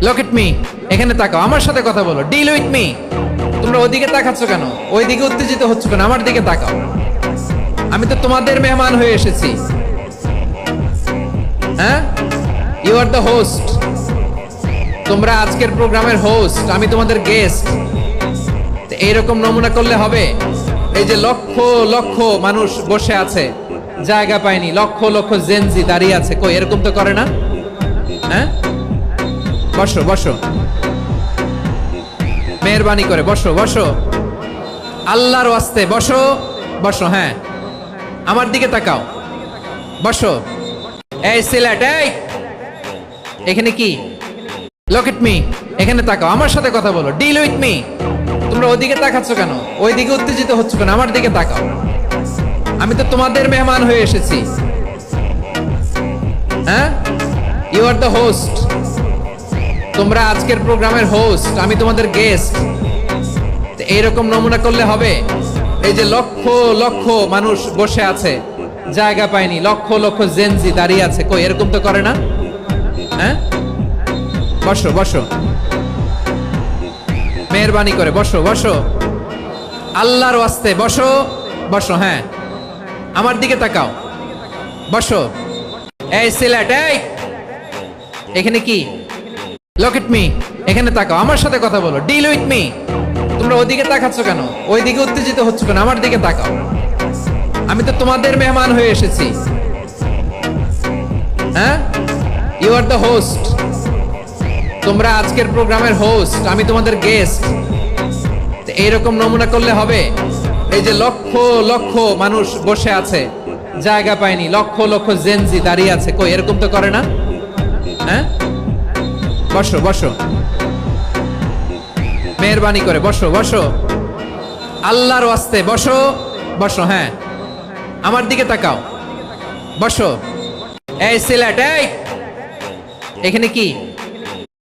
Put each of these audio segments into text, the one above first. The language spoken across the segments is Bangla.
লুক এট মি, এখানে তাকাও, আমার সাথে কথা বলো, ডিল উইথ মি। তোমরা ওইদিকে তাকাচ্ছ কেন? ওইদিকে উত্তেজিত হচ্ছ কেন? আমার দিকে তাকাও, আমি তো তোমাদের মেহমান হয়ে এসেছি। হ্যাঁ, ইউ আর দ্য হোস্ট। তোমরা আজকের প্রোগ্রামের হোস্ট, আমি তোমাদের গেস্ট। এইরকম নমুনা করলে হবে? এই যে লক্ষ লক্ষ মানুষ বসে আছে, জায়গা পায়নি, লক্ষ লক্ষ জেনজি দাঁড়িয়ে আছে, কই এরকম তো করে না? হ্যাঁ, বসো বসো, মেহরবানি করে বসো বসো, আল্লাহর ওয়াস্তে বসো বসো। হ্যাঁ, আমার দিকে তাকাও, বসো। এই সিলেট, এই এখানে কি? লুক এট মি, এখানে তাকাও, আমার সাথে কথা বলো, ডিল উইথ মি। তোমরা ওইদিকে তাকাচ্ছ কেন? ওইদিকে উত্তেজিত হচ্ছ কেন? আমার দিকে তাকাও, আমি তো তোমাদের মেহমান হয়ে এসেছি। হ্যাঁ, ইউ আর দ্য হোস্ট। তোমরা আজকের প্রোগ্রামের হোস্ট, আমি তোমাদের গেস্ট। এইরকম নমুনা করলে হবে? এই যে লক্ষ লক্ষ মানুষ বসে আছে, জায়গা পায়নি, লক্ষ লক্ষ জেনজি দাঁড়িয়ে আছে, কই এরকম তো করে না? হ্যাঁ, বসো বসো, মেহরবানি করে বসো বসো, আল্লাহর ওয়াস্তে বসো বসো। হ্যাঁ, আমার দিকে তাকাও, বসো। এই সিলেট, এই এখানে কি? লুক এট মি, এখানে তাকাও, আমার সাথে কথা বলো, ডিল উইথ মি। তোমরা ওইদিকে তাকাচ্ছ কেন? ওইদিকে উত্তেজিত হচ্ছ কেন? আমার দিকে তাকাও, আমি তো তোমাদের মেহমান হয়ে এসেছি। হ্যাঁ, ইউ আর দ্য হোস্ট। তোমরা আজকের প্রোগ্রামের হোস্ট, আমি তোমাদের গেস্ট। এইরকম নমুনা করলে হবে? এই যে লক্ষ লক্ষ মানুষ বসে আছে, জায়গা পায়নি, লক্ষ লক্ষ জেনজি দাঁড়িয়ে আছে, কই এরকম তো করে না? হ্যাঁ, বসো বসো, মেহরবানি করে বসো বসো, আল্লাহর ওয়াস্তে বসো বসো। হ্যাঁ, আমার দিকে তাকাও, বসো। এই সিলেট, এই এখানে কি?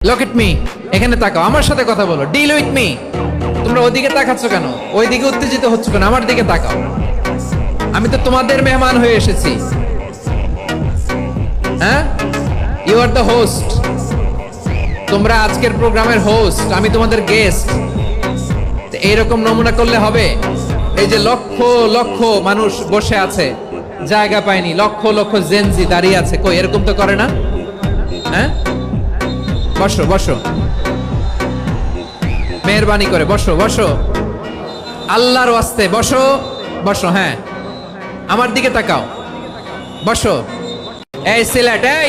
লুক এট মি, এখানে তাকাও, আমার সাথে কথা বলো, ডিল উইথ মি। তোমরা ওইদিকে তাকাচ্ছ কেন? ওইদিকে উত্তেজিত হচ্ছ কেন? আমার দিকে তাকাও, আমি তো তোমাদের মেহমান হয়ে এসেছি। হ্যাঁ, ইউ আর দ্য হোস্ট। তোমরা আজকের প্রোগ্রামের হোস্ট, আমি তোমাদের গেস্ট। এইরকম নমুনা করলে হবে? এই যে লক্ষ লক্ষ মানুষ বসে আছে, জায়গা পায়নি, লক্ষ লক্ষ জেনজি দাঁড়িয়ে আছে, কই এরকম তো করে না? হ্যাঁ, বসো বসো, মেহরবানি করে বসো বসো, আল্লাহর ওয়াস্তে বসো বসো। হ্যাঁ, আমার দিকে তাকাও, বসো। এই সিলেট, এই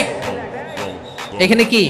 এখানে কি?